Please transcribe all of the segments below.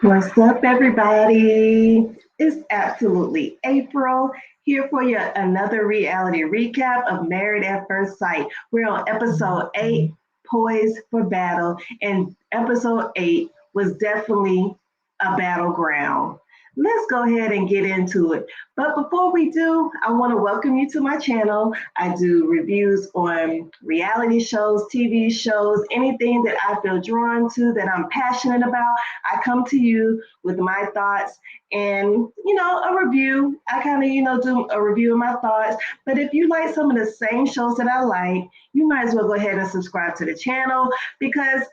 What's up, everybody? It's absolutely April here for you another reality recap of Married at First Sight. We're on episode 8, Poised for Battle, and episode 8 was definitely a battleground. Let's go ahead and get into it. But before we do, I want to welcome you to my channel. I do reviews on reality shows, TV shows, anything that I feel drawn to, that I'm passionate about. I come to you with my thoughts and, a review. I kind of, do a review of my thoughts. But if you like some of the same shows that I like, you might as well go ahead and subscribe to the channel because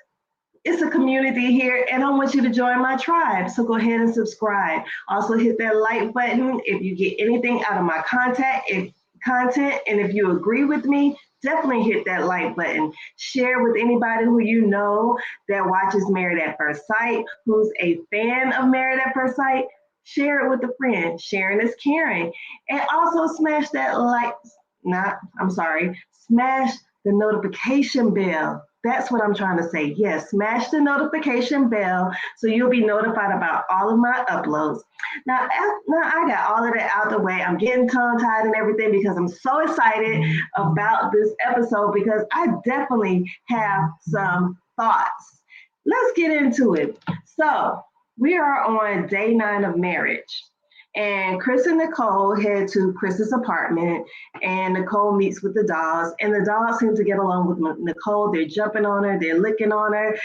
it's a community here and I want you to join my tribe. So go ahead and subscribe. Also hit that like button if you get anything out of my content. And if you agree with me, definitely hit that like button. Share with anybody who you know that watches Married at First Sight, who's a fan of Married at First Sight. Share it with a friend. Sharing is caring. And also smash that smash the notification bell. That's what I'm trying to say. Yes, smash the notification bell so you'll be notified about all of my uploads. Now I got all of that out the way. I'm getting tongue tied and everything because I'm so excited about this episode because I definitely have some thoughts. Let's get into it. So, we are on day 9 of marriage. And Chris and Nicole head to Chris's apartment, and Nicole meets with the dogs. And the dogs seem to get along with Nicole. They're jumping on her, they're licking on her.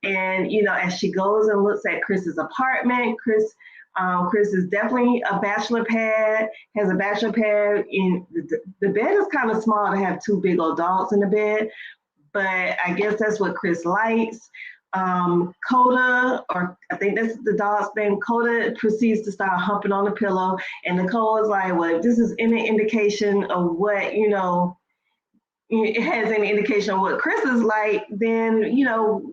And as she goes and looks at Chris's apartment, Chris is definitely a bachelor pad. Has a bachelor pad. In the bed is kind of small to have two big old dogs in the bed, but I guess that's what Chris likes. Coda, or I think that's the dog's name, Coda proceeds to start humping on the pillow. And Nicole is like, well, if this is any indication of what, it has any indication of what Chris is like, then,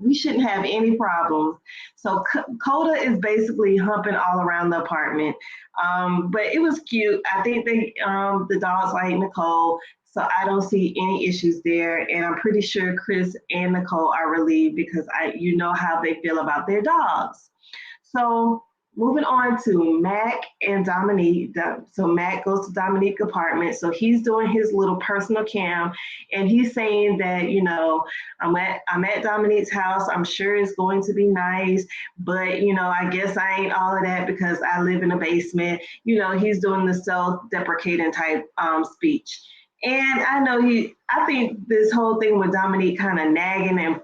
we shouldn't have any problems. So Coda is basically humping all around the apartment. But it was cute. I think the dogs like Nicole. So I don't see any issues there. And I'm pretty sure Chris and Nicole are relieved because you know how they feel about their dogs. So moving on to Mac and Dominique. So Mac goes to Dominique's apartment. So he's doing his little personal cam and he's saying that, I'm at Dominique's house. I'm sure it's going to be nice, but I guess I ain't all of that because I live in a basement. He's doing the self-deprecating type speech. And I think this whole thing with Dominique kind of nagging and,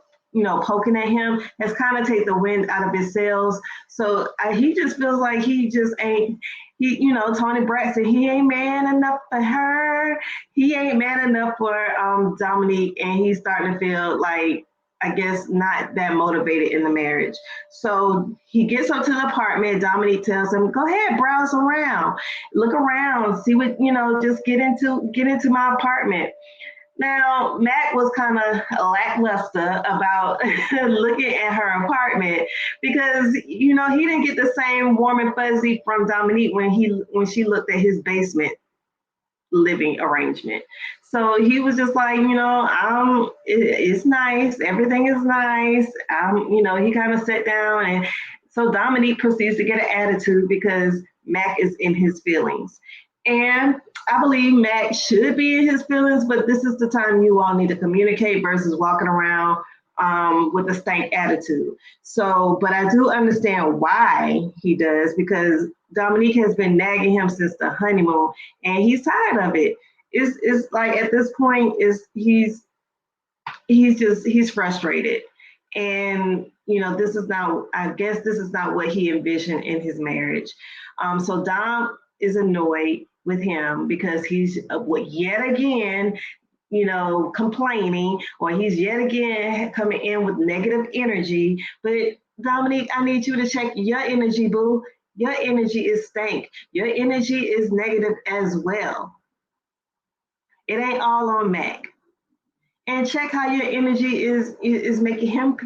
poking at him has kind of taken the wind out of his sails. So he just feels like he just ain't, Tony Braxton, he ain't man enough for her. He ain't man enough for Dominique. And he's starting to feel like, I guess, not that motivated in the marriage. So he gets up to the apartment. Dominique tells him, go ahead, browse around, look around, see what, just get into my apartment. Now, Mac was kind of lackluster about looking at her apartment because, he didn't get the same warm and fuzzy from Dominique when she looked at his basement living arrangement. So he was just like, it's nice. Everything is nice. He kind of sat down, and so Dominique proceeds to get an attitude because Mac is in his feelings. And I believe Mac should be in his feelings, but this is the time you all need to communicate versus walking around with a stank attitude. So, but I do understand why he does because Dominique has been nagging him since the honeymoon, and he's tired of it. It's like at this point, he's frustrated, and this is not. I guess this is not what he envisioned in his marriage. So Dom is annoyed with him because he's yet again complaining, or he's yet again coming in with negative energy. But Dominique, I need you to check your energy, boo. Your energy is stank. Your energy is negative as well. It ain't all on Mac. And check how your energy is making him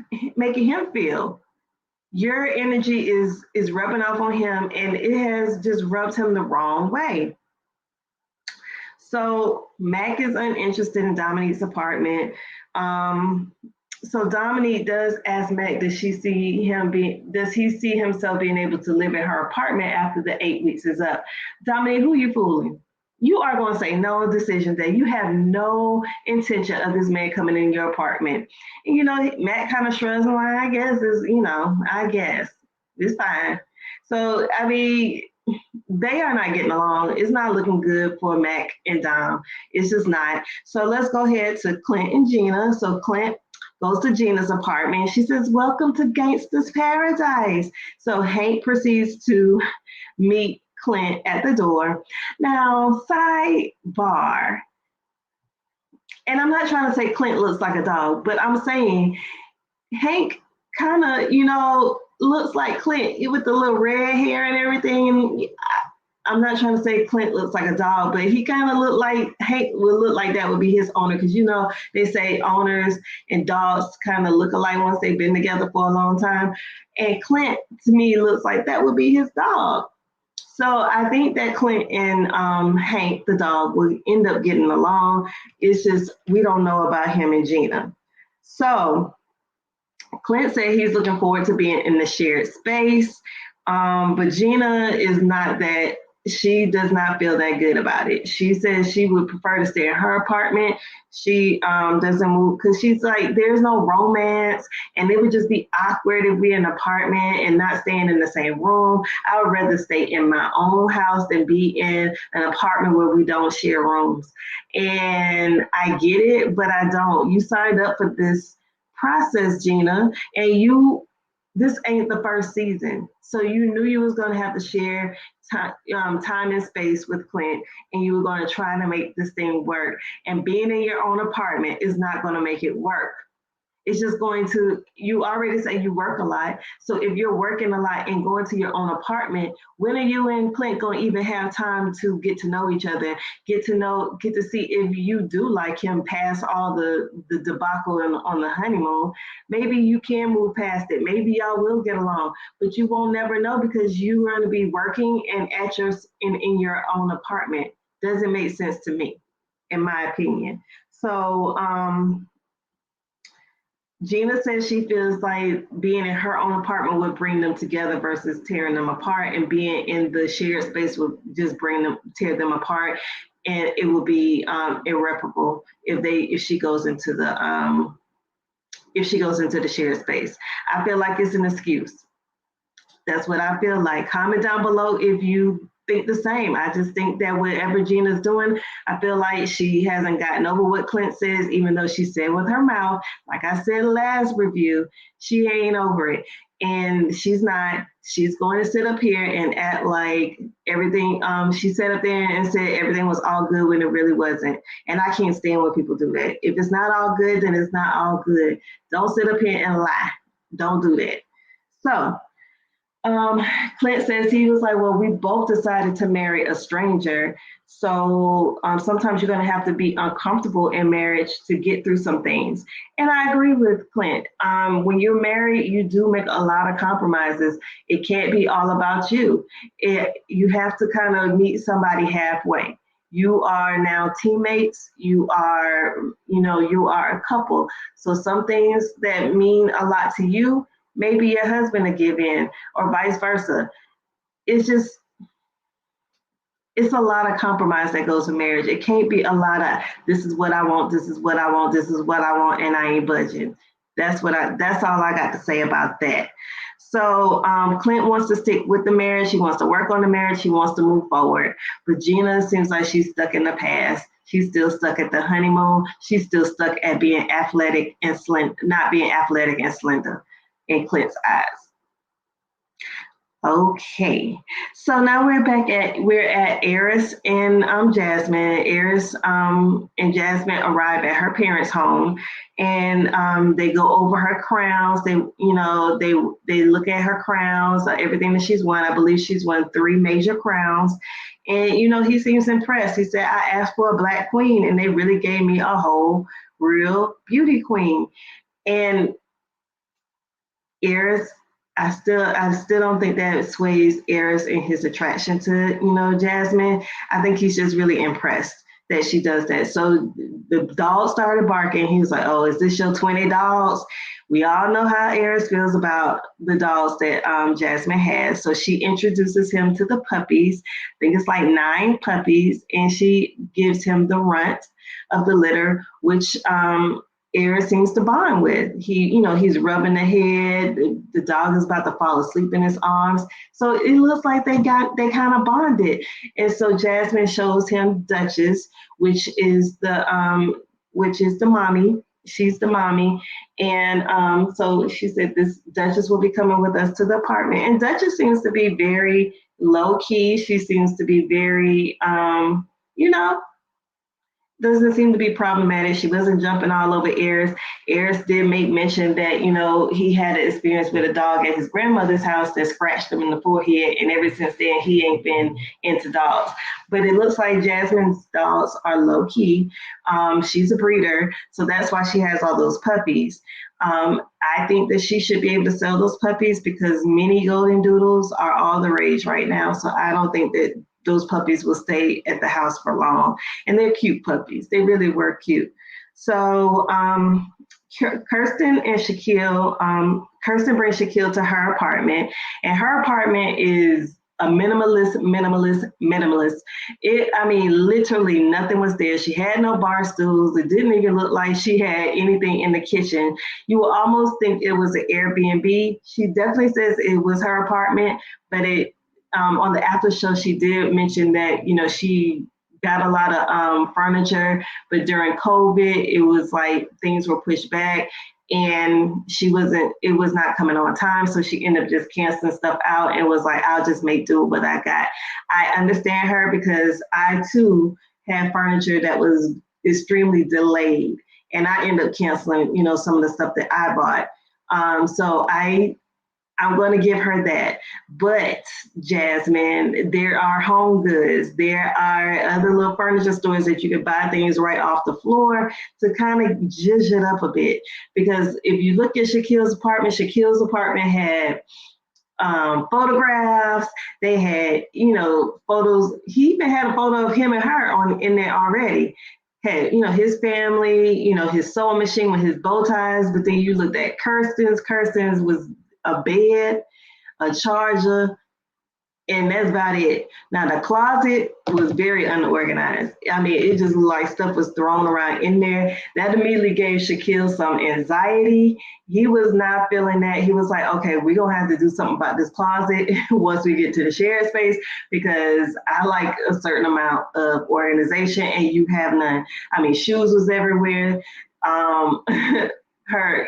feel. Your energy is rubbing off on him, and it has just rubbed him the wrong way. So Mac is uninterested in Dominique's apartment. So Dominique does ask Mac, does he see himself being able to live in her apartment after the 8 weeks is up? Dominique, who you fooling? You are going to say no decision that you have no intention of this man coming in your apartment. And Matt kind of shrugs and like, I guess it's fine. So I mean, they are not getting along. It's not looking good for Mac and Dom. It's just not. So let's go ahead to Clint and Gina. So Clint goes to Gina's apartment. She says, "Welcome to Gangsta's Paradise." So Hank proceeds to meet Clint at the door. Now, sidebar, and I'm not trying to say Clint looks like a dog, but I'm saying Hank kind of, looks like Clint with the little red hair and everything. And I'm not trying to say Clint looks like a dog, but he kind of looked like Hank would look like that would be his owner. Because, they say owners and dogs kind of look alike once they've been together for a long time. And Clint, to me, looks like that would be his dog. So I think that Clint and Hank, the dog, will end up getting along. It's just we don't know about him and Gina. So Clint said he's looking forward to being in the shared space, but Gina is not that. She does not feel that good about it. She says she would prefer to stay in her apartment. She doesn't move because she's like, there's no romance, and it would just be awkward if we're in an apartment and not staying in the same room. I would rather stay in my own house than be in an apartment where we don't share rooms. And I get it, but I don't. You signed up for this process, Gina, and this ain't the first season. So you knew you was going to have to share time and space with Clint, and you were going to try to make this thing work. And being in your own apartment is not going to make it work. It's just you already say you work a lot. So if you're working a lot and going to your own apartment, when are you and Clint going to even have time to get to know each other, get to see if you do like him past all the debacle on the honeymoon? Maybe you can move past it. Maybe y'all will get along, but you won't never know because you're going to be working and in your own apartment. Doesn't make sense to me, in my opinion. So, Gina says she feels like being in her own apartment would bring them together versus tearing them apart, and being in the shared space would just tear them apart, and it will be irreparable if she goes into the shared space. I feel like it's an excuse. That's what I feel like. Comment down below if you think the same. I just think that whatever Gina's doing, I feel like she hasn't gotten over what Clint says, even though she said with her mouth, like I said last review, she ain't over it. And she's not. She's going to sit up here and act like everything, she sat up there and said everything was all good when it really wasn't. And I can't stand when people do that. If it's not all good, then it's not all good. Don't sit up here and lie. Don't do that. So, Clint says he was like, well, we both decided to marry a stranger. So sometimes you're going to have to be uncomfortable in marriage to get through some things. And I agree with Clint. When you're married, you do make a lot of compromises. It can't be all about you. You have to kind of meet somebody halfway. You are now teammates. You are a couple. So some things that mean a lot to you, maybe your husband to give in, or vice versa. It's a lot of compromise that goes with marriage. It can't be a lot of this is what I want, this is what I want, this is what I want, and I ain't budging. That's all I got to say about that. So Clint wants to stick with the marriage. He wants to work on the marriage. He wants to move forward. But Gina seems like she's stuck in the past. She's still stuck at the honeymoon. She's still stuck at being athletic and not being athletic and slender in Clint's eyes. Okay, so now we're at Eris and Jasmine. Eris and Jasmine arrive at her parents' home, and they go over her crowns. They look at her crowns, everything that she's won. I believe she's won 3 major crowns, and he seems impressed. He said, "I asked for a Black queen, and they really gave me a whole real beauty queen." And Eris, I still don't think that sways Eris in his attraction to, Jasmine. I think he's just really impressed that she does that. So the dog started barking. He was like, "Oh, is this your 20 dogs?" We all know how Eris feels about the dogs that Jasmine has. So she introduces him to the puppies. I think it's like 9 puppies, and she gives him the runt of the litter, which Eris seems to bond with. He's rubbing the head. The dog is about to fall asleep in his arms. So it looks like they kind of bonded. And so Jasmine shows him Duchess, which is the mommy. She's the mommy. And so she said this Duchess will be coming with us to the apartment. And Duchess seems to be very low key. She seems to be very, you know, doesn't seem to be problematic. She wasn't jumping all over Eris. Eris did make mention that, he had an experience with a dog at his grandmother's house that scratched him in the forehead. And ever since then, he ain't been into dogs. But it looks like Jasmine's dogs are low key. She's a breeder. So that's why she has all those puppies. I think that she should be able to sell those puppies because mini golden doodles are all the rage right now. So I don't think that those puppies will stay at the house for long. And they're cute puppies. They really were cute. So Kirsten and Shaquille, Kirsten brings Shaquille to her apartment, and her apartment is a minimalist. Literally nothing was there. She had no bar stools. It didn't even look like she had anything in the kitchen. You will almost think it was an Airbnb. She definitely says it was her apartment, but on the after show, she did mention that, she got a lot of furniture, but during COVID, it was like things were pushed back and it was not coming on time. So she ended up just canceling stuff out and was like, I'll just make do with what I got. I understand her because I too had furniture that was extremely delayed and I ended up canceling, some of the stuff that I bought. So I'm going to give her that. But Jasmine, there are Home Goods. There are other little furniture stores that you can buy things right off the floor to kind of zhuzh it up a bit. Because if you look at Shaquille's apartment had photographs. They had, photos. He even had a photo of him and her in there already. Had, his family, his sewing machine with his bow ties. But then you looked at Kirsten's was a bed, a charger, and that's about it. Now the closet was very unorganized. It just looked like stuff was thrown around in there. That immediately gave Shaquille some anxiety. He was not feeling that. He was like, okay, we're gonna have to do something about this closet once we get to the shared space because I like a certain amount of organization and you have none. Shoes was everywhere. Her,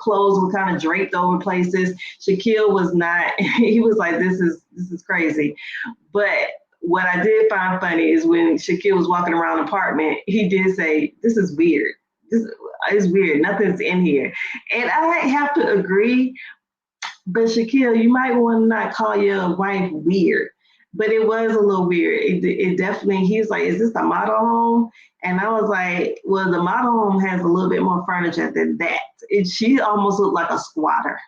clothes were kind of draped over places. Shaquille was not, he was like, this is crazy. But what I did find funny is when Shaquille was walking around the apartment, he did say, this is weird. This is weird. Nothing's in here. And I have to agree, but Shaquille, you might want to not call your wife weird. But it was a little weird. It definitely, he was like, is this a model home? And I was like, well, the model home has a little bit more furniture than that. She almost looked like a squatter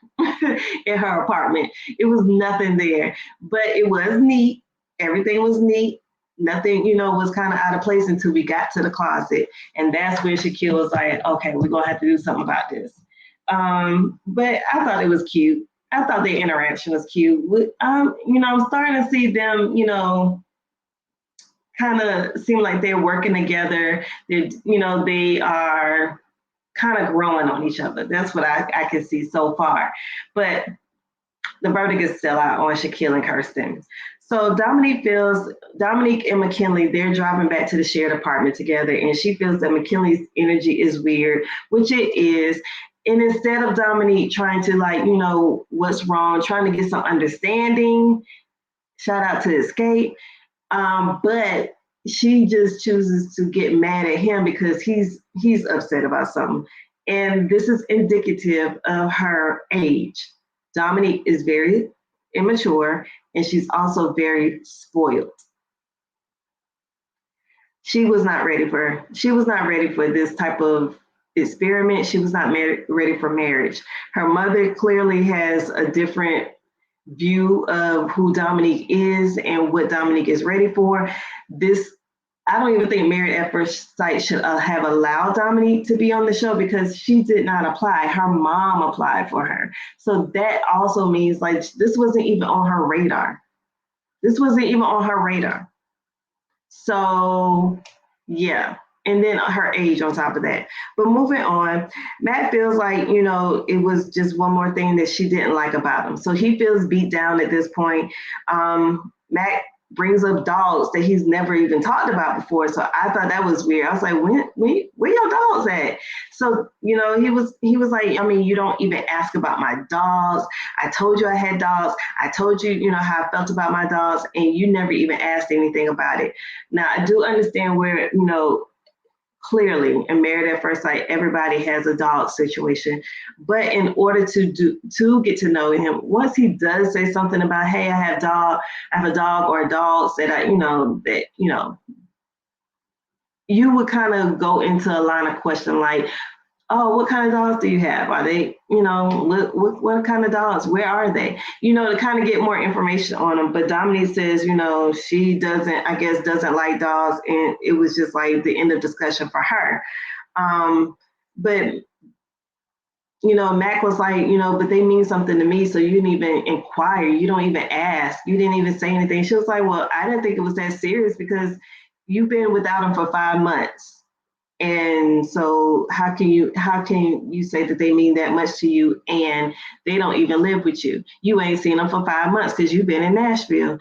in her apartment. It was nothing there, but it was neat. Everything was neat. Nothing, was kind of out of place until we got to the closet. And that's when Shaquille was like, okay, we're going to have to do something about this. But I thought it was cute. I thought their interaction was cute. I'm starting to see them, kind of seem like they're working together. They are kind of growing on each other. That's what I can see so far. But the verdict is still out on Shaquille and Kirsten. So Dominique and McKinley, they're driving back to the shared apartment together, and she feels that McKinley's energy is weird, which it is. And instead of Dominique trying to what's wrong, trying to get some understanding, shout out to Escape, but she just chooses to get mad at him because he's upset about something. And this is indicative of her age. Dominique is very immature and she's also very spoiled. She was not ready for this type of experiment. She was not ready for marriage. Her mother clearly has a different view of who Dominique is and what Dominique is ready for. I don't even think Married at First Sight should have allowed Dominique to be on the show because she did not apply. Her mom applied for her. So that also means like this wasn't even on her radar. This wasn't even on her radar. So yeah. And then her age on top of that. But moving on, Matt feels like, it was just one more thing that she didn't like about him. So he feels beat down at this point. Matt brings up dogs that he's never even talked about before. So I thought that was weird. I was like, where your dogs at? So, he was like, I mean, you don't even ask about my dogs. I told you I had dogs. I told you, how I felt about my dogs, and you never even asked anything about it. Now, I do understand where, clearly in Married at First Sight, everybody has a dog situation. But in order to get to know him, once he does say something about, hey, I have a dog or dogs that you would kind of go into a line of question like, oh, what kind of dogs do you have? Are they, what kind of dogs? Where are they? To kind of get more information on them. But Dominique says, she doesn't like dogs. And it was just like the end of discussion for her. But, Mac was like, but they mean something to me. So you didn't even inquire. You don't even ask. You didn't even say anything. She was like, well, I didn't think it was that serious because you've been without them for 5 months. And so how can you say that they mean that much to you and they don't even live with you? You ain't seen them for 5 months because you've been in Nashville.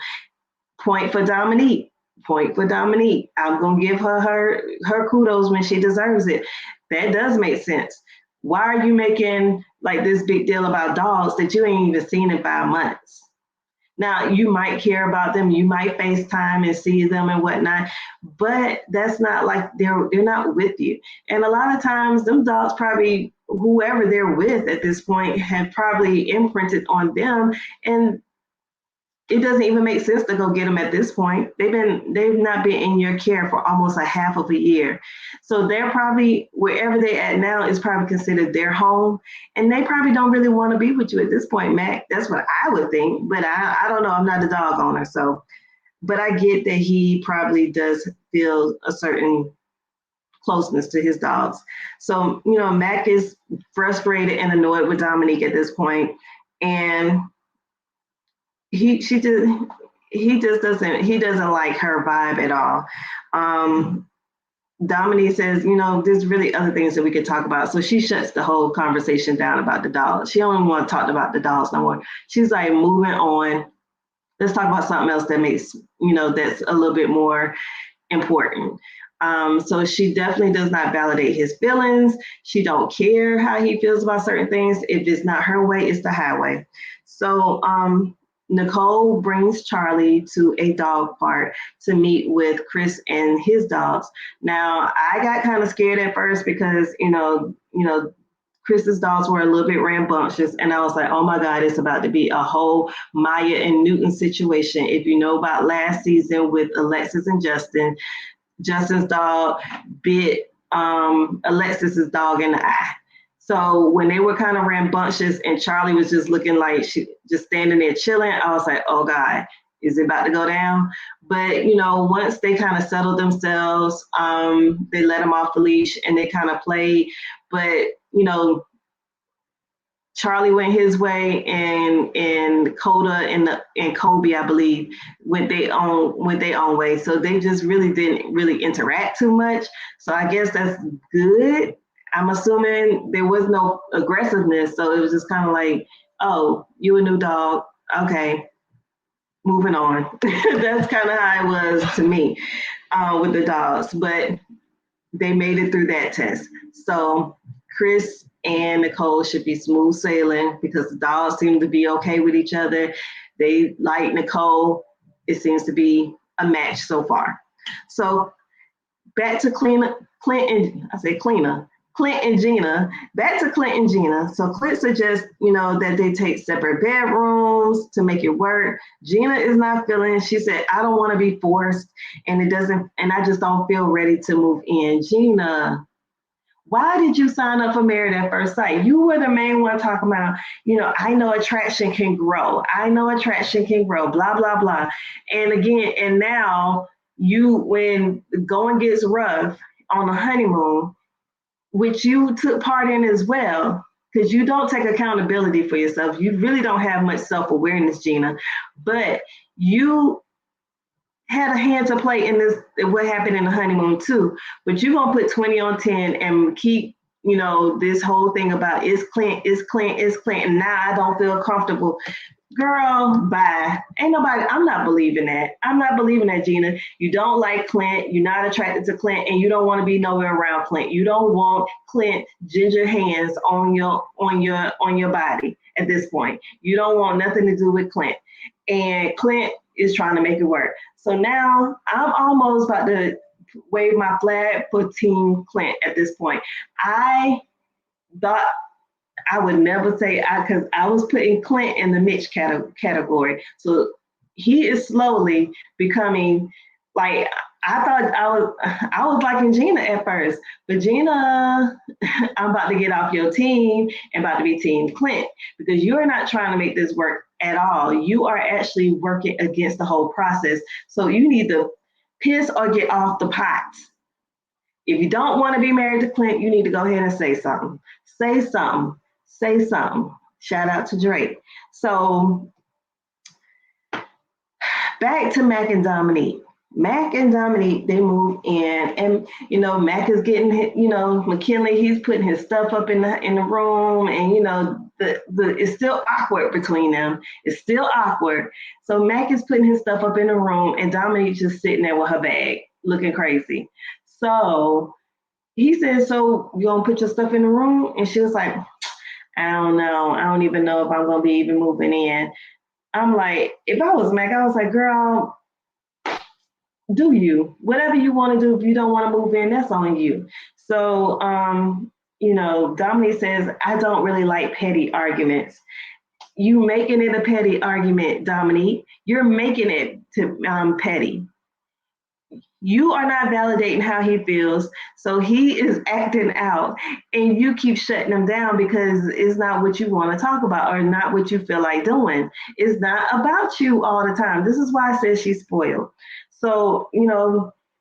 Point for Dominique. Point for Dominique. I'm gonna give her kudos when she deserves it. That does make sense. Why are you making like this big deal about dogs that you ain't even seen in 5 months? Now, you might care about them, you might FaceTime and see them and whatnot, but that's not like they're not with you. And a lot of times, them dogs probably, whoever they're with at this point, have probably imprinted on them, and it doesn't even make sense to go get them at this point. They've not been in your care for almost a half of a year. So they're probably, wherever they're at now is probably considered their home. And they probably don't really want to be with you at this point, Mac. That's what I would think. But I don't know. I'm not a dog owner. So, but I get that he probably does feel a certain closeness to his dogs. So, Mac is frustrated and annoyed with Dominique at this point. And he doesn't like her vibe at all. Dominique says, there's really other things that we could talk about. So she shuts the whole conversation down about the dogs. She don't want to talk about the dogs no more. She's like, moving on. Let's talk about something else that makes, that's a little bit more important. So she definitely does not validate his feelings. She don't care how he feels about certain things. If it's not her way, it's the highway. So Nicole brings Charlie to a dog park to meet with Chris and his dogs. Now, I got kind of scared at first because, Chris's dogs were a little bit rambunctious, and I was like, oh my God, it's about to be a whole Maya and Newton situation. If you know about last season with Alexis and Justin, Justin's dog bit Alexis's dog in the eye. So when they were kind of rambunctious and Charlie was just looking like she just standing there chilling, I was like, oh God, is it about to go down? But, once they kind of settled themselves, they let him off the leash and they kind of played. But, Charlie went his way, and Coda and Kobe, I believe, went their own way. So they just really didn't really interact too much. So I guess that's good. I'm assuming there was no aggressiveness, so it was just kind of like, oh, you a new dog, okay, moving on. That's kind of how it was to me with the dogs, but they made it through that test. So Chris and Nicole should be smooth sailing because the dogs seem to be okay with each other. They like Nicole. It seems to be a match so far. So back to Clint and Gina. Back to Clint and Gina. So Clint suggests, that they take separate bedrooms to make it work. Gina is not feeling. She said, I don't want to be forced, and I just don't feel ready to move in. Gina, why did you sign up for Married at First Sight? You were the main one talking about, I know attraction can grow. I know attraction can grow, blah, blah, blah. And again, and now when the going gets rough on the honeymoon, which you took part in as well, because you don't take accountability for yourself. You really don't have much self-awareness, Gina, but you had a hand to play in this, what happened in the honeymoon too. But you're gonna put 20 on 10 and keep, this whole thing about is Clint, and now I don't feel comfortable. Girl, bye. Ain't nobody, I'm not believing that. I'm not believing that, Gina. You don't like Clint, you're not attracted to Clint, and you don't want to be nowhere around Clint. You don't want Clint ginger hands on your body at this point. You don't want nothing to do with Clint. And Clint is trying to make it work. So now I'm almost about to wave my flag for Team Clint at this point. I thought I would never say because I was putting Clint in the Mitch category. So he is slowly becoming like I thought I was liking Gina at first, but Gina, I'm about to get off your team and about to be Team Clint because you're not trying to make this work at all. You are actually working against the whole process. So you need to piss or get off the pot. If you don't want to be married to Clint, you need to go ahead and say something. Say something. Say something. Shout out to Drake. So back to Mac and Dominique. Mac and Dominique, they move in, and Mac is getting, McKinley, he's putting his stuff up in the room, and it's still awkward between them. It's still awkward. So Mac is putting his stuff up in the room, and Dominique's just sitting there with her bag, looking crazy. So he said, "So you gonna put your stuff in the room?" And she was like, "I don't know. I don't even know if I'm gonna be even moving in." I'm like, if I was Mac, I was like, "Girl, do you? Whatever you want to do. If you don't want to move in, that's on you." So, Dominique says, "I don't really like petty arguments." You making it a petty argument, Dominique. You're making it to petty. You are not validating how he feels, so he is acting out, and you keep shutting him down because it's not what you want to talk about or not what you feel like doing. It's not about you all the time. This is why I said she's spoiled. So,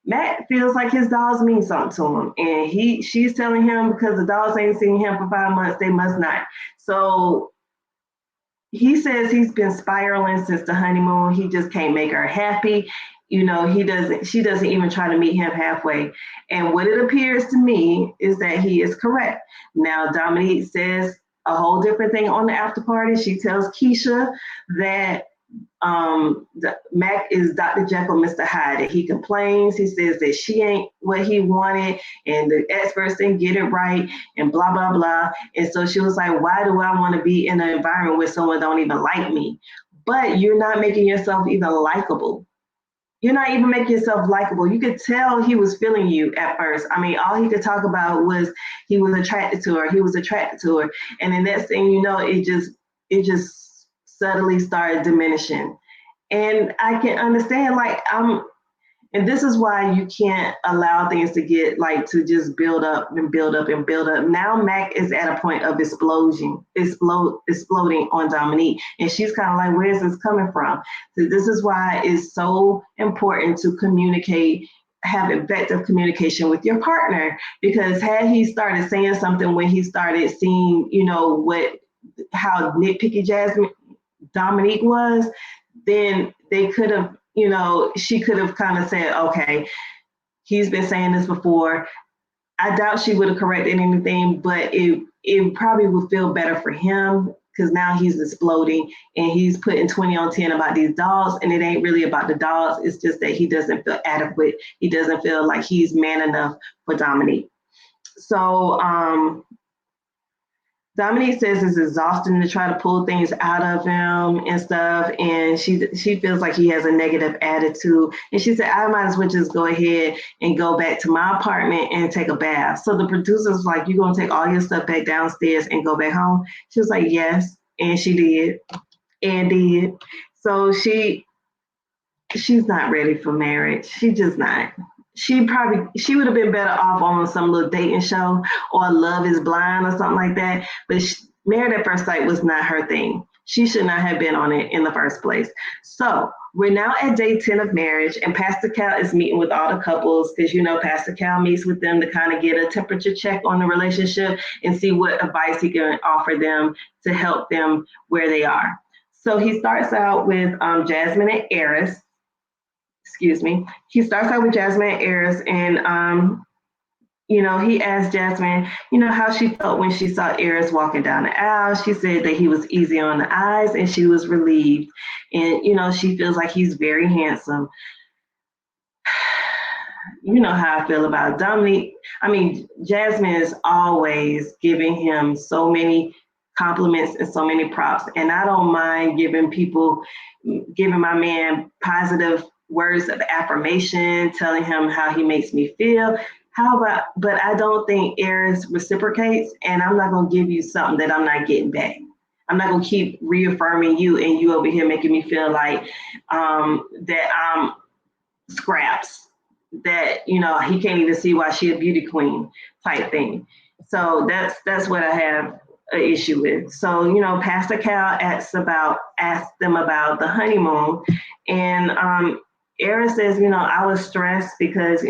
Matt feels like his dogs mean something to him, and she's telling him because the dogs ain't seen him for 5 months, they must not. So he says he's been spiraling since the honeymoon. He just can't make her happy. She doesn't even try to meet him halfway. And what it appears to me is that he is correct. Now, Dominique says a whole different thing on the after party. She tells Keisha that Mac is Dr. Jekyll, Mr. Hyde, that he complains. He says that she ain't what he wanted and the experts didn't get it right and blah, blah, blah. And so she was like, why do I want to be in an environment where someone don't even like me? But you're not making yourself even likable. You're not even making yourself likable. You could tell he was feeling you at first. I mean, all he could talk about was he was attracted to her. He was attracted to her. And the next thing you know, it just subtly started diminishing. And I can understand, and this is why you can't allow things to get to just build up and build up and build up. Now Mac is at a point of exploding on Dominique. And she's kind of like, where is this coming from? So this is why it's so important to communicate, have effective communication with your partner. Because had he started saying something when he started seeing, how nitpicky Dominique was, then they could have, she could have kind of said, okay, he's been saying this before. I doubt she would have corrected anything, but it probably would feel better for him because now he's exploding and he's putting 20 on 10 about these dogs, and it ain't really about the dogs. It's just that he doesn't feel adequate. He doesn't feel like he's man enough for Dominique. So, Dominique says it's exhausting to try to pull things out of him and stuff, and she feels like he has a negative attitude. And she said, I might as well just go ahead and go back to my apartment and take a bath. So the producer's like, you gonna take all your stuff back downstairs and go back home? She was like, yes, and she did, and did. So she's not ready for marriage. She just not. She would have been better off on some little dating show or Love is Blind or something like that. But Married at First Sight was not her thing. She should not have been on it in the first place. So we're now at day 10 of marriage, and Pastor Cal is meeting with all the couples because, Pastor Cal meets with them to kind of get a temperature check on the relationship and see what advice he can offer them to help them where they are. So he starts out with Jasmine and Eris. Excuse me. He starts out with Jasmine and Eris, and he asked Jasmine, how she felt when she saw Eris walking down the aisle. She said that he was easy on the eyes and she was relieved. And, she feels like he's very handsome. You know how I feel about Dominique. I mean, Jasmine is always giving him so many compliments and so many props. And I don't mind giving my man positive words of affirmation, telling him how he makes me feel. But I don't think Eris reciprocates, and I'm not going to give you something that I'm not getting back. I'm not going to keep reaffirming you and you over here making me feel like that I'm scraps, that, he can't even see why she a beauty queen type thing. So that's what I have an issue with. So, Pastor Cal asked them about the honeymoon, and Eris says, I was stressed because,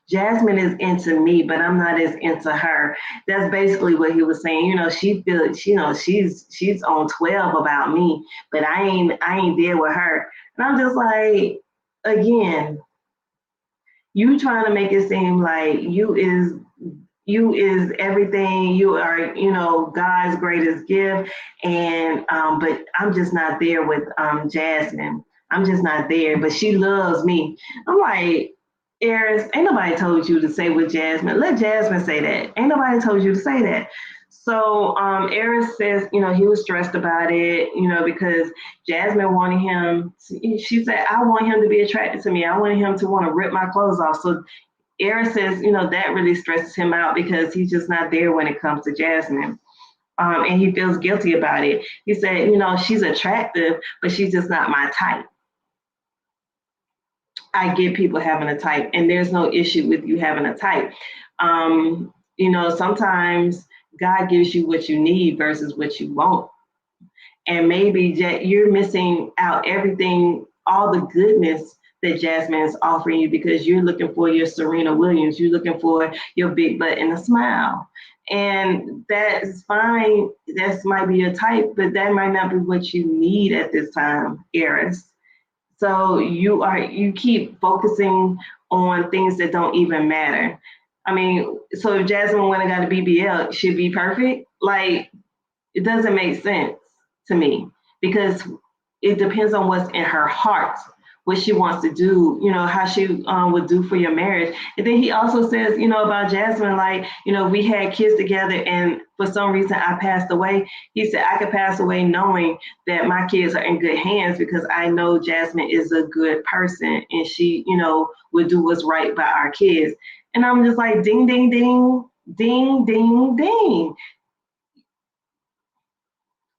Jasmine is into me, but I'm not as into her. That's basically what he was saying. She feels, she's on 12 about me, but I ain't there with her. And I'm just like, again, you trying to make it seem like you is everything. You are, God's greatest gift. And but I'm just not there with Jasmine. I'm just not there, but she loves me. I'm like, Eris, ain't nobody told you to say with Jasmine. Let Jasmine say that. Ain't nobody told you to say that. So Eris says, he was stressed about it, because Jasmine wanted him. She said, I want him to be attracted to me. I wanted him to want to rip my clothes off. So Eris says, that really stresses him out because he's just not there when it comes to Jasmine. And he feels guilty about it. He said, she's attractive, but she's just not my type. I get people having a type, and there's no issue with you having a type. Sometimes God gives you what you need versus what you want. And maybe you're missing out everything, all the goodness that Jasmine is offering you because you're looking for your Serena Williams. You're looking for your big butt and a smile. And that's fine. That might be your type, but that might not be what you need at this time, Eris. So you keep focusing on things that don't even matter. I mean, so if Jasmine went and got a BBL, should be perfect? Like, it doesn't make sense to me because it depends on what's in her heart, what she wants to do, how she would do for your marriage. And then he also says, about Jasmine, like, we had kids together and for some reason I passed away. He said, I could pass away knowing that my kids are in good hands because I know Jasmine is a good person and she, would do what's right by our kids. And I'm just like, ding, ding, ding, ding, ding, ding.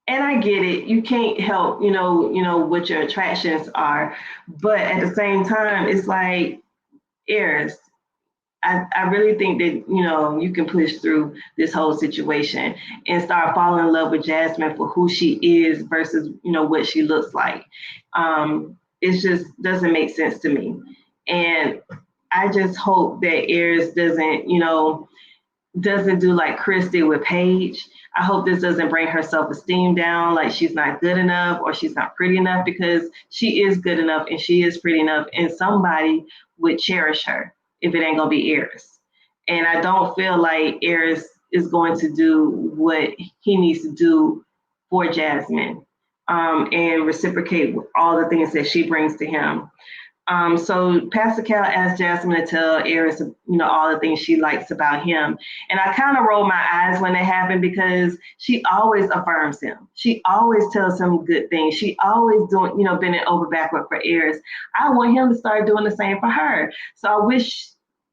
And I get it. You can't help, what your attractions are. But at the same time, it's like, Eris, I really think that, you can push through this whole situation and start falling in love with Jasmine for who she is versus, what she looks like. It just doesn't make sense to me. And I just hope that Eris doesn't do like Chris did with Paige. I hope this doesn't bring her self-esteem down, like she's not good enough or she's not pretty enough, because she is good enough and she is pretty enough and somebody would cherish her if it ain't gonna be Eris. And I don't feel like Eris is going to do what he needs to do for Jasmine and reciprocate all the things that she brings to him. So Pastor Cal asked Jasmine to tell Eris, all the things she likes about him. And I kind of rolled my eyes when it happened because she always affirms him. She always tells him good things. She always doing, bending over backward for Eris. I want him to start doing the same for her. So I wish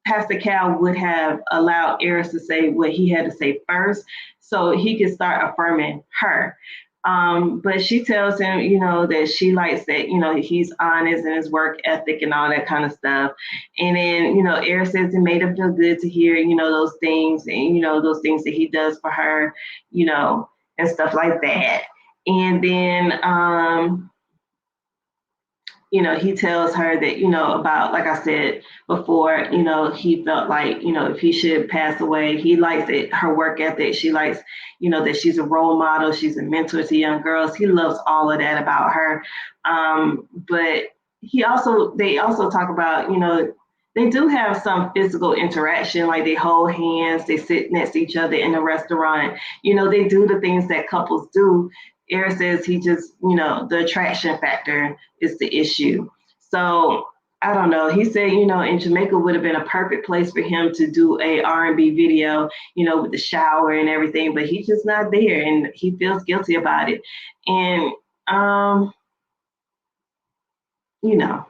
Pastor Cal would have allowed Eris to say what he had to say first so he could start affirming her. But she tells him, that she likes that, he's honest in his work ethic and all that kind of stuff. And then, Eris says it made him feel good to hear, those things and, those things that he does for her, and stuff like that. And then, he tells her that, about, like I said before, he felt like, if he should pass away, he likes it, her work ethic. She likes, that she's a role model. She's a mentor to young girls. He loves all of that about her. But they also talk about, they do have some physical interaction, like they hold hands, they sit next to each other in a restaurant. They do the things that couples do. Eric says he just, the attraction factor is the issue. So I don't know. He said, in Jamaica would have been a perfect place for him to do a R&B video, with the shower and everything, but he's just not there, and he feels guilty about it. And you know,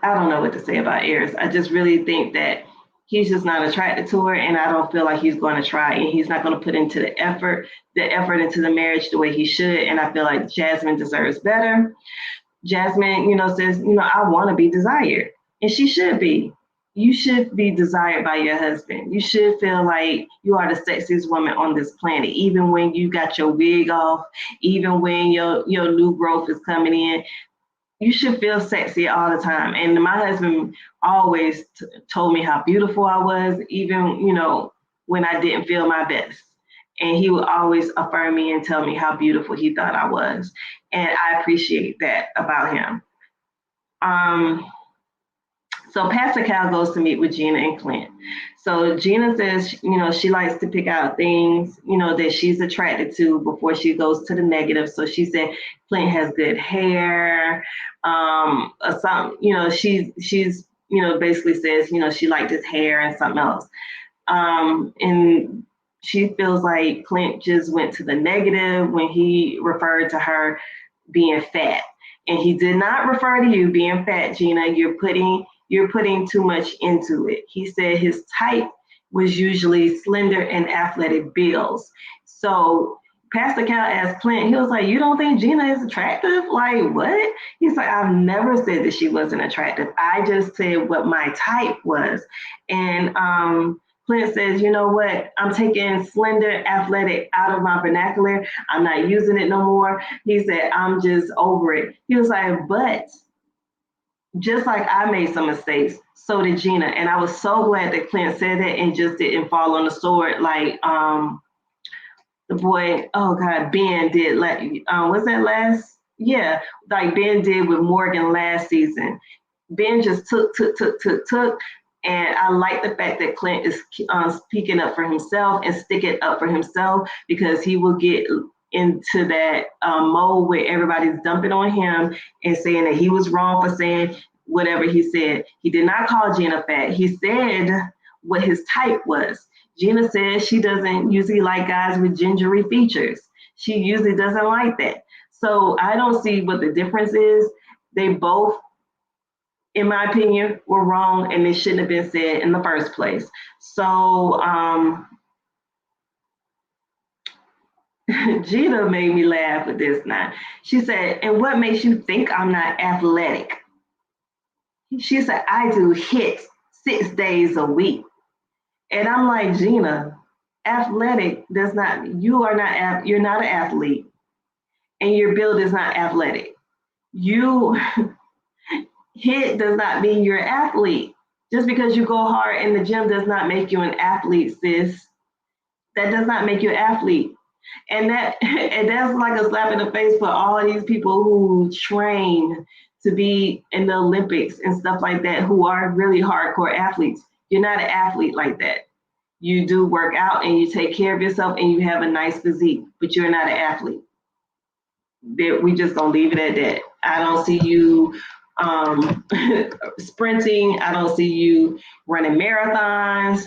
I don't know what to say about Eris. I just really think that he's just not attracted to her, and I don't feel like he's going to try, and he's not going to put into the effort into the marriage the way he should. And I feel like Jasmine deserves better. Jasmine, says, I want to be desired, and she should be. You should be desired by your husband. You should feel like you are the sexiest woman on this planet, even when you got your wig off, even when your new growth is coming in. You should feel sexy all the time. And my husband always told me how beautiful I was, even, when I didn't feel my best. And he would always affirm me and tell me how beautiful he thought I was. And I appreciate that about him. So Pastor Cal goes to meet with Gina and Clint. So Gina says, she likes to pick out things, that she's attracted to before she goes to the negative. So she said Clint has good hair, or something, she's basically says, she liked his hair and something else. And she feels like Clint just went to the negative when he referred to her being fat. And he did not refer to you being fat, Gina. You're putting too much into it. He said his type was usually slender and athletic builds. So Pastor Cal asked Clint, he was like, you don't think Gina is attractive? Like, what? He's like, I've never said that she wasn't attractive. I just said what my type was. And Clint says, you know what? I'm taking slender, athletic out of my vernacular. I'm not using it no more. He said, I'm just over it. He was like, but just like I made some mistakes, so did Gina. And I was so glad that Clint said that and just didn't fall on the sword like the boy, oh God, Ben did. Was that last? Yeah, like Ben did with Morgan last season. Ben just took. And I like the fact that Clint is speaking up for himself and sticking up for himself, because he will get into that mode where everybody's dumping on him and saying that he was wrong for saying whatever he said. He did not call Gina fat. He said what his type was. Gina says she doesn't usually like guys with gingery features. She usually doesn't like that. So I don't see what the difference is. They both, in my opinion, were wrong, and they shouldn't have been said in the first place. So Gina made me laugh with this now. She said, and what makes you think I'm not athletic? She said, I do hits 6 days a week. And I'm like, Gina, athletic does not, you're not an athlete, and your build is not athletic. You hit does not mean you're an athlete. Just because you go hard in the gym does not make you an athlete, sis. That does not make you an athlete. And that's like a slap in the face for all these people who train to be in the Olympics and stuff like that, who are really hardcore athletes. You're not an athlete like that. You do work out and you take care of yourself and you have a nice physique, but you're not an athlete. We just gonna leave it at that. I don't see you sprinting. I don't see you running marathons.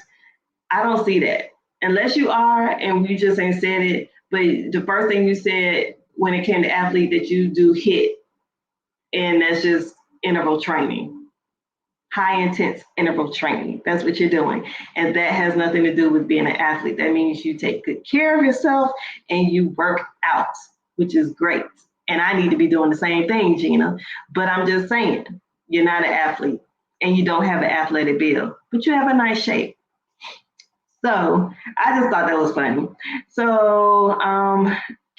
I don't see that. Unless you are, and you just ain't said it. But the first thing you said when it came to athlete, that you do hit, and that's just interval training, high intense interval training. That's what you're doing. And that has nothing to do with being an athlete. That means you take good care of yourself and you work out, which is great. And I need to be doing the same thing, Gina. But I'm just saying, you're not an athlete and you don't have an athletic build, but you have a nice shape. So I just thought that was funny. So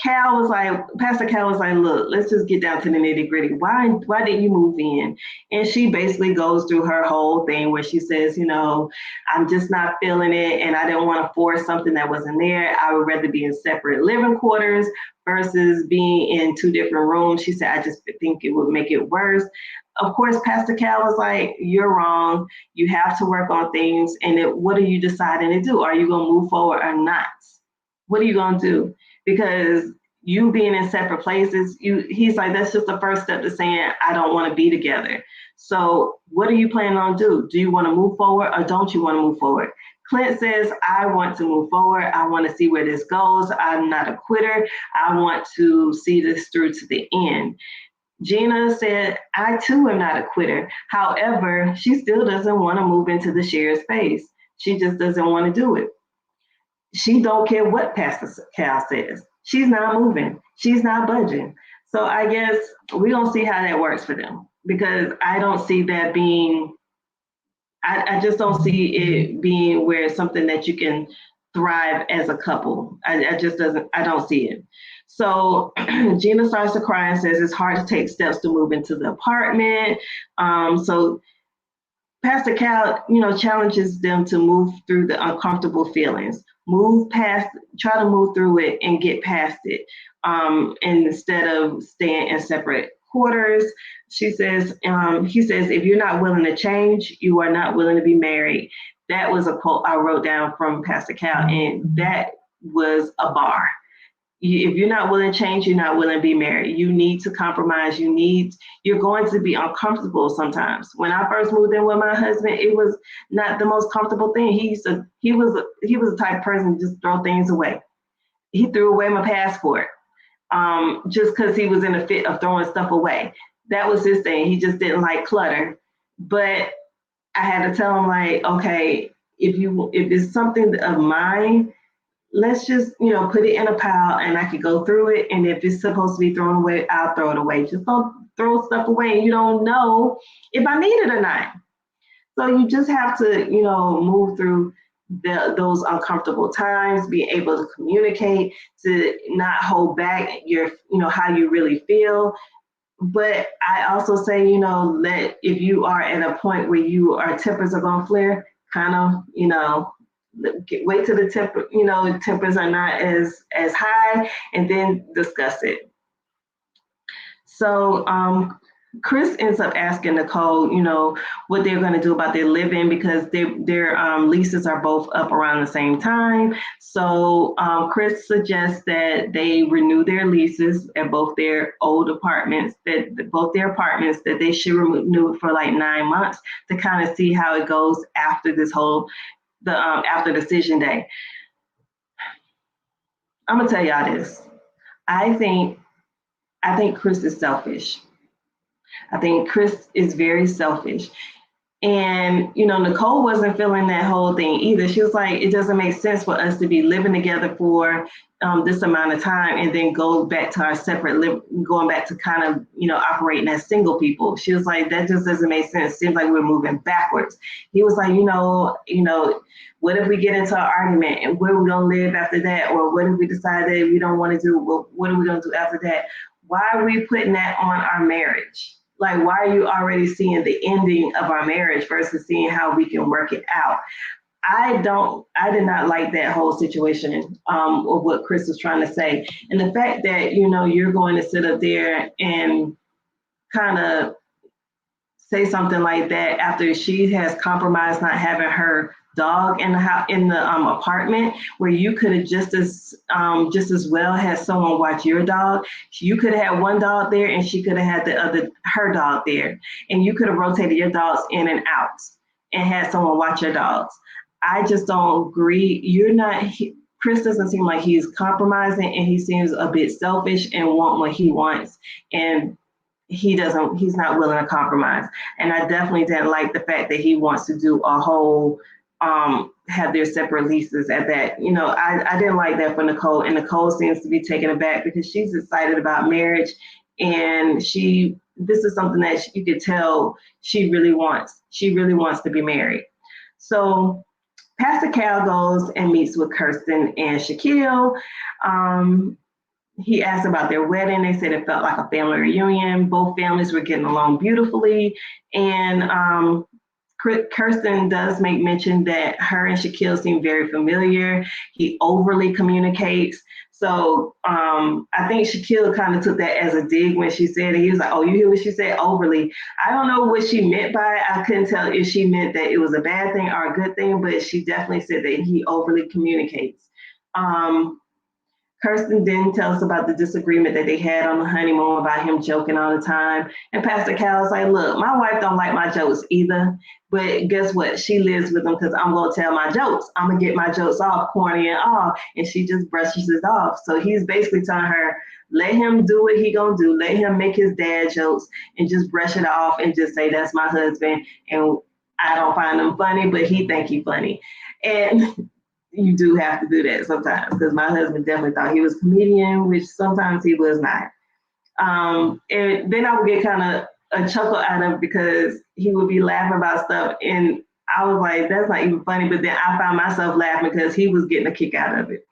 Cal was like, Pastor Cal was like, look, let's just get down to the nitty gritty. Why didn't you move in? And she basically goes through her whole thing where she says, I'm just not feeling it, and I didn't want to force something that wasn't there. I would rather be in separate living quarters versus being in two different rooms. She said, I just think it would make it worse. Of course, Pastor Cal was like, you're wrong. You have to work on things. And what are you deciding to do? Are you going to move forward or not? What are you going to do? Because you being in separate places, he's like, that's just the first step to saying, I don't want to be together. So what are you planning on do? Do you want to move forward or don't you want to move forward? Clint says, I want to move forward. I want to see where this goes. I'm not a quitter. I want to see this through to the end. Gina said, I too am not a quitter. However, she still doesn't want to move into the shared space. She just doesn't want to do it. She don't care what Pastor Cal says. She's not moving. She's not budging. So I guess we're going to see how that works for them, because I don't see that being, I just don't see it being where it's something that you can thrive as a couple. I don't see it. So Gina starts to cry and says it's hard to take steps to move into the apartment. So Pastor Cal, challenges them to move through the uncomfortable feelings, try to move through it and get past it. Instead of staying in separate quarters, he says, if you're not willing to change, you are not willing to be married. That was a quote I wrote down from Pastor Cal, and that was a bar. If you're not willing to change, you're not willing to be married. You need to compromise. You're going to be uncomfortable sometimes. When I first moved in with my husband, it was not the most comfortable thing. He was the type of person to just throw things away. He threw away my passport just because he was in a fit of throwing stuff away. That was his thing. He just didn't like clutter. But I had to tell him, like, okay, if it's something of mine, let's just, put it in a pile and I could go through it. And if it's supposed to be thrown away, I'll throw it away. Just don't throw stuff away and you don't know if I need it or not. So you just have to, move through those uncomfortable times, be able to communicate, to not hold back how you really feel. But I also say, if you are at a point where our tempers are going to flare, kind of, wait till the tempers are not as high, and then discuss it. So Chris ends up asking Nicole, what they're going to do about their living, because their leases are both up around the same time. So Chris suggests that they renew their leases at both their old apartments, that they should renew it for like 9 months to kind of see how it goes after after decision day. I'm gonna tell y'all this. I think Chris is selfish. I think Chris is very selfish. And, Nicole wasn't feeling that whole thing either. She was like, it doesn't make sense for us to be living together for this amount of time and then go back to our going back to kind of, operating as single people. She was like, that just doesn't make sense. Seems like we're moving backwards. He was like, what if we get into an argument and where are we going to live after that? Or what if we decide that we don't want to do, well, what are we going to do after that? Why are we putting that on our marriage? Like, why are you already seeing the ending of our marriage versus seeing how we can work it out? I did not like that whole situation of what Chris was trying to say. And the fact that, you're going to sit up there and kind of say something like that after she has compromised not having her dog in the apartment, where you could have just as well had someone watch your dog. You could have had one dog there and she could have had her dog there, and you could have rotated your dogs in and out and had someone watch your dogs. I just don't agree. Chris doesn't seem like he's compromising, and he seems a bit selfish and want what he wants, and he's not willing to compromise. And I definitely didn't like the fact that he wants to do a whole have their separate leases at that. I didn't like that for Nicole, and Nicole seems to be taken aback because she's excited about marriage, and this is something that you could tell she really wants to be married. So Pastor Cal goes and meets with Kirsten and Shaquille. He asked about their wedding. They said it felt like a family reunion. Both families were getting along beautifully. And Kirsten does make mention that her and Shaquille seem very familiar. He overly communicates. So I think Shaquille kind of took that as a dig when she said it. He was like, oh, you hear what she said? Overly. I don't know what she meant by it. I couldn't tell if she meant that it was a bad thing or a good thing, but she definitely said that he overly communicates. Kirsten then tells us about the disagreement that they had on the honeymoon about him joking all the time. And Pastor Cal's like, look, my wife don't like my jokes either. But guess what? She lives with them because I'm going to tell my jokes. I'm going to get my jokes off, corny and all. And she just brushes it off. So he's basically telling her, let him do what he going to do. Let him make his dad jokes and just brush it off and just say, that's my husband. And I don't find him funny, but he think he funny. And you do have to do that sometimes because my husband definitely thought he was a comedian, which sometimes he was not. And then I would get kind of a chuckle out of it because he would be laughing about stuff. And I was like, that's not even funny. But then I found myself laughing because he was getting a kick out of it.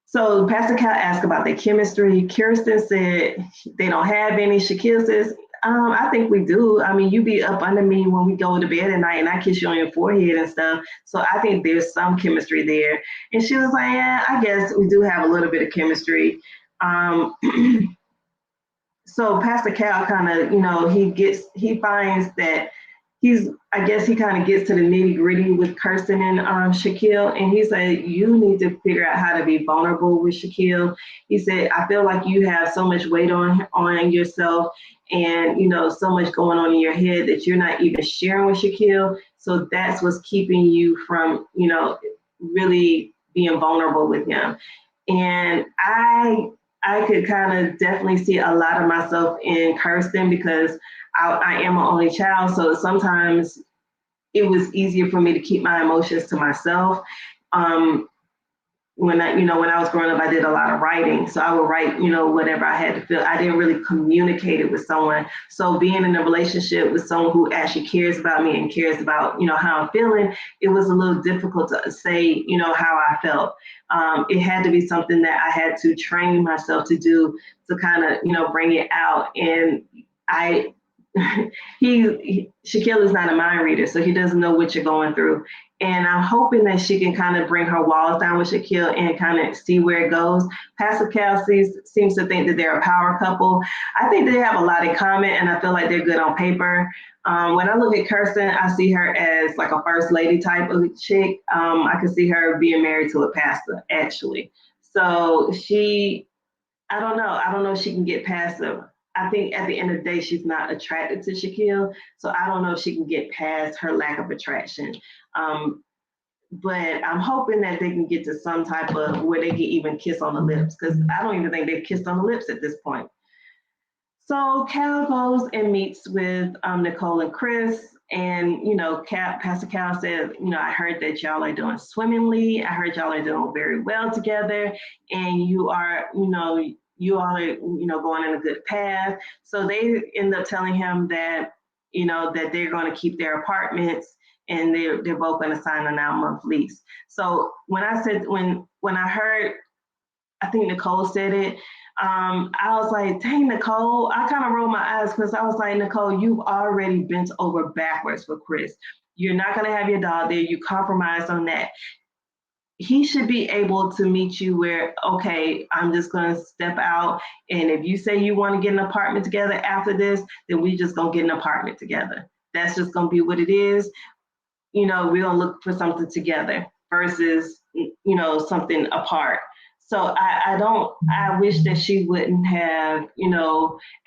So Pastor Cal asked about their chemistry. Kirsten said they don't have any. Shaquille says, I think we do. I mean, you be up under me when we go to bed at night and I kiss you on your forehead and stuff. So I think there's some chemistry there. And she was like, yeah, I guess we do have a little bit of chemistry. So Pastor Cal kind of, he finds that I guess he kind of gets to the nitty gritty with Kirsten and Shaquille. And he said, you need to figure out how to be vulnerable with Shaquille. He said, I feel like you have so much weight on yourself and, so much going on in your head that you're not even sharing with Shaquille. So that's what's keeping you from, really being vulnerable with him. And I could kind of definitely see a lot of myself in Kirsten because I am an only child. So sometimes it was easier for me to keep my emotions to myself. When I was growing up, I did a lot of writing. So I would write, whatever I had to feel. I didn't really communicate it with someone. So being in a relationship with someone who actually cares about me and cares about, how I'm feeling, it was a little difficult to say, how I felt. It had to be something that I had to train myself to do to kind of, bring it out. And Shaquille is not a mind reader, so he doesn't know what you're going through. And I'm hoping that she can kind of bring her walls down with Shaquille and kind of see where it goes. Pastor Cal seems to think that they're a power couple. I think they have a lot in common, and I feel like they're good on paper. When I look at Kirsten, I see her as like a first lady type of chick. I could see her being married to a pastor, actually. So I don't know. I don't know if she can get past them. I think at the end of the day, she's not attracted to Shaquille. So I don't know if she can get past her lack of attraction. But I'm hoping that they can get to some type of where they can even kiss on the lips, because I don't even think they've kissed on the lips at this point. So Cal goes and meets with Nicole and Chris. And, Pastor Cal said, I heard that y'all are doing swimmingly. I heard y'all are doing very well together. And you are, you all are, going in a good path. So they end up telling him that, that they're going to keep their apartments and they're both going to sign a 9-month lease. So when I heard, I think Nicole said it, I was like, dang, Nicole, I kind of rolled my eyes because I was like, Nicole, you've already bent over backwards for Chris. You're not going to have your dog there. You compromised on that. He should be able to meet you where, okay, I'm just going to step out. And if you say you want to get an apartment together after this, then we just going to get an apartment together. That's just going to be what it is. We're going to look for something together versus, something apart. So I wish that she wouldn't have,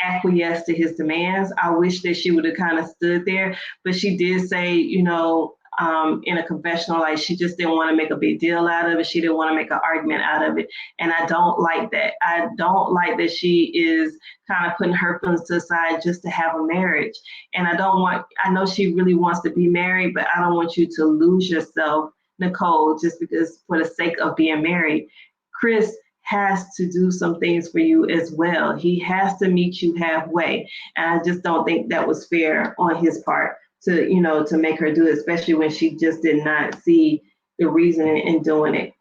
acquiesced to his demands. I wish that she would have kind of stood there, but she did say, in a confessional, like she just didn't want to make a big deal out of it. She didn't want to make an argument out of it. And I don't like that. I don't like that she is kind of putting her feelings to the side just to have a marriage. And I know she really wants to be married, but I don't want you to lose yourself, Nicole, just because for the sake of being married. Chris has to do some things for you as well. He has to meet you halfway. And I just don't think that was fair on his part. to make her do it, especially when she just did not see the reason in doing it.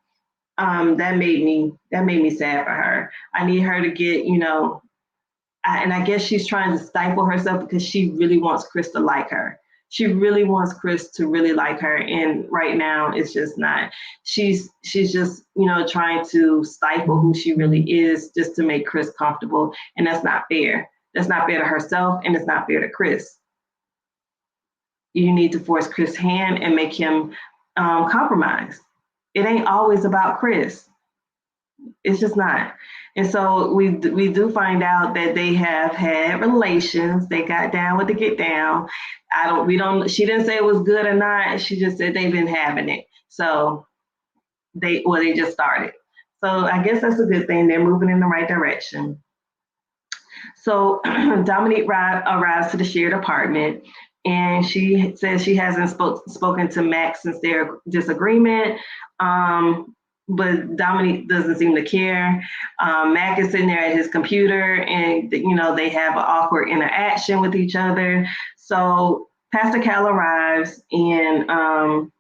That made me sad for her. I need her to get, and I guess she's trying to stifle herself because she really wants Chris to like her. She really wants Chris to really like her, and right now it's just not. She's just trying to stifle who she really is just to make Chris comfortable, and that's not fair. That's not fair to herself, and it's not fair to Chris. You need to force Chris' hand and make him compromise. It ain't always about Chris. It's just not. And so we do find out that they have had relations. They got down with the get down. She didn't say it was good or not. She just said they've been having it. So they just started. So I guess that's a good thing. They're moving in the right direction. So Dominique arrives to the shared apartment, and she says she hasn't spoken to Max since their disagreement. But Dominique doesn't seem to care. Mac is sitting there at his computer, and they have an awkward interaction with each other. So Pastor Cal arrives, and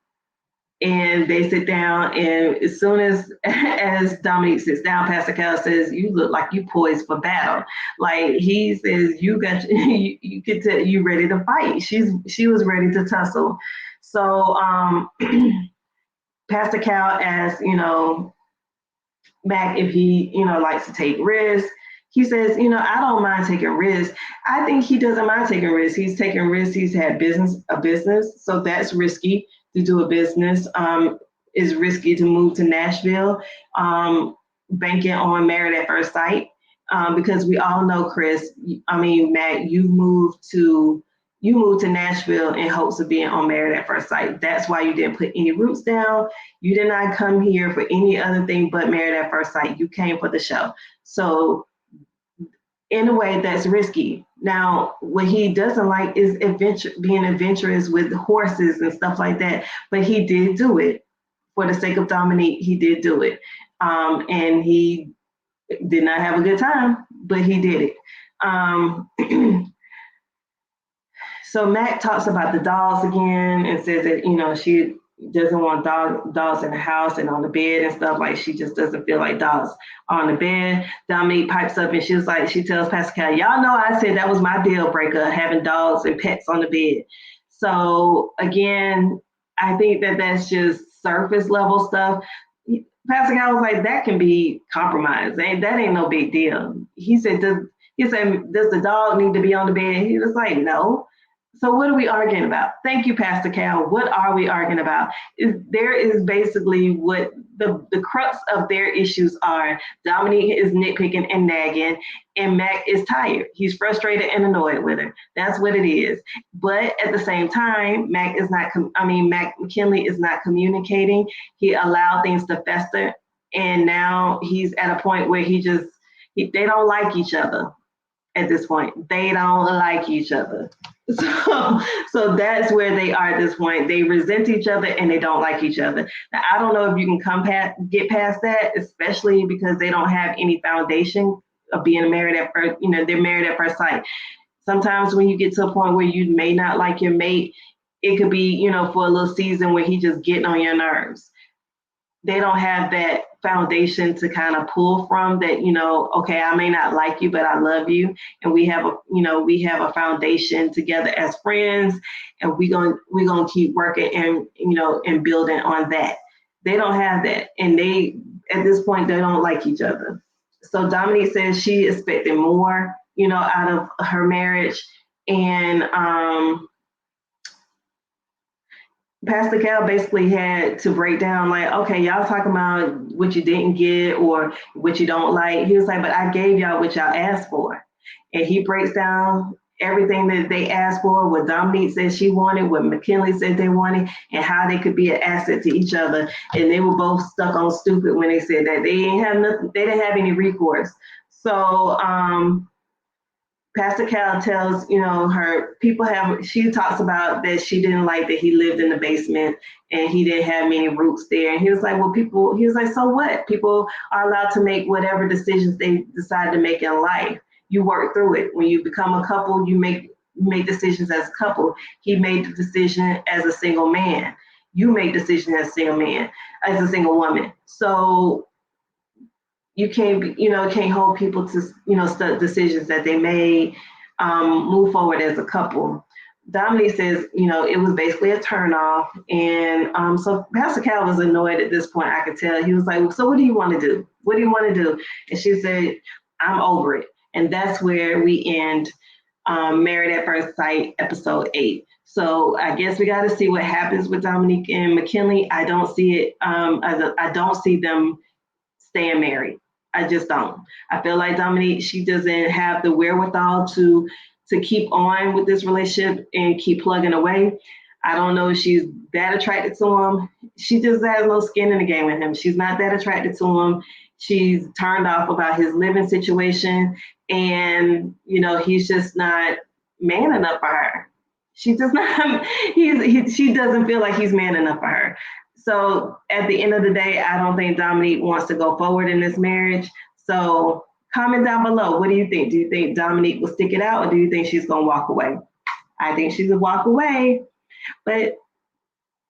they sit down, and as soon as Dominique sits down, Pastor Cal says, "You look like you poised for battle." Like, he says, "You got you could tell you ready to fight." She was ready to tussle. So Pastor Cal asks, Mac if he, likes to take risks. He says, I don't mind taking risks. I think he doesn't mind taking risks. He's taking risks. He's had a business, so that's risky to do a business. It's risky to move to Nashville, banking on married at first sight, because we all know, Chris. Mac, you moved to Nashville in hopes of being on Married at First Sight. That's why you didn't put any roots down. You did not come here for any other thing but Married at First Sight. You came for the show. So in a way, that's risky. Now, what he doesn't like is being adventurous with horses and stuff like that. But he did do it for the sake of Dominique. He did do it, and he did not have a good time, but he did it. So Mac talks about the dolls again and says that, she doesn't want dolls in the house and on the bed and stuff. Like, she just doesn't feel like dolls on the bed. Dominique pipes up and she tells Pascal, "Y'all know I said that was my deal breaker, having dolls and pets on the bed." So again, I think that that's just surface level stuff. Pascal was like, "That can be compromised. That ain't no big deal." He said, "Does the dog need to be on the bed?" He was like, "No." So what are we arguing about? Thank you, Pastor Cal. What are we arguing about? There is basically what the crux of their issues are. Dominique is nitpicking and nagging, and Mac is tired. He's frustrated and annoyed with her. That's what it is. But at the same time, Mac McKinley is not communicating. He allowed things to fester, and now he's at a point where they don't like each other. At this point, they don't like each other. So that's where they are at this point. They resent each other and they don't like each other. Now, I don't know if you can get past that, especially because they don't have any foundation of being married at first. They're married at first sight. Sometimes when you get to a point where you may not like your mate, it could be, for a little season where he just getting on your nerves. They don't have that foundation to kind of pull from, that, okay, I may not like you, but I love you. And we have a foundation together as friends, and we're going to keep working and building on that. They don't have that. And at this point, they don't like each other. So Dominique says she expected more, out of her marriage. And, Pastor Cal basically had to break down, like, okay, y'all talking about what you didn't get or what you don't like. He was like, but I gave y'all what y'all asked for. And he breaks down everything that they asked for, what Dominique said she wanted, what McKinley said they wanted, and how they could be an asset to each other. And they were both stuck on stupid when they said that. They didn't have any recourse. So Pastor Cal tells, she talks about that she didn't like that he lived in the basement and he didn't have many roots there. And he was like, he was like, so what? People are allowed to make whatever decisions they decide to make in life. You work through it. When you become a couple, you make make decisions as a couple. He made the decision as a single man. You make decisions as a single man, as a single woman. So you can't hold people to, decisions that they made, move forward as a couple. Dominique says, it was basically a turnoff. And so Pastor Cal was annoyed at this point. I could tell. He was like, so what do you want to do? What do you want to do? And she said, I'm over it. And that's where we end Married at First Sight, episode 8. So I guess we got to see what happens with Dominique and McKinley. I don't see it. I don't see them staying married. I just don't. I feel like Dominique, she doesn't have the wherewithal to keep on with this relationship and keep plugging away. I don't know if she's that attracted to him. She just has no skin in the game with him. She's not that attracted to him. She's turned off about his living situation. And, he's just not man enough for her. She does not, she doesn't feel like he's man enough for her. So at the end of the day, I don't think Dominique wants to go forward in this marriage. So comment down below. What do you think? Do you think Dominique will stick it out, or do you think she's going to walk away? I think she's going to walk away, but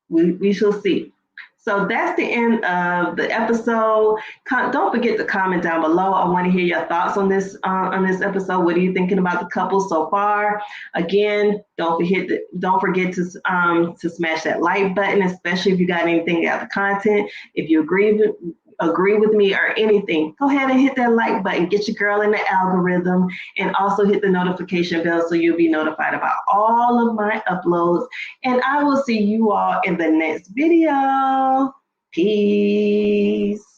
we shall see. So that's the end of the episode. Don't forget to comment down below. I want to hear your thoughts on this episode. What are you thinking about the couple so far? Again, don't forget to smash that like button, especially if you got anything out of the content. If you agree with me or anything, go ahead and hit that like button. Get your girl in the algorithm, and also hit the notification bell so you'll be notified about all of my uploads. And I will see you all in the next video. Peace.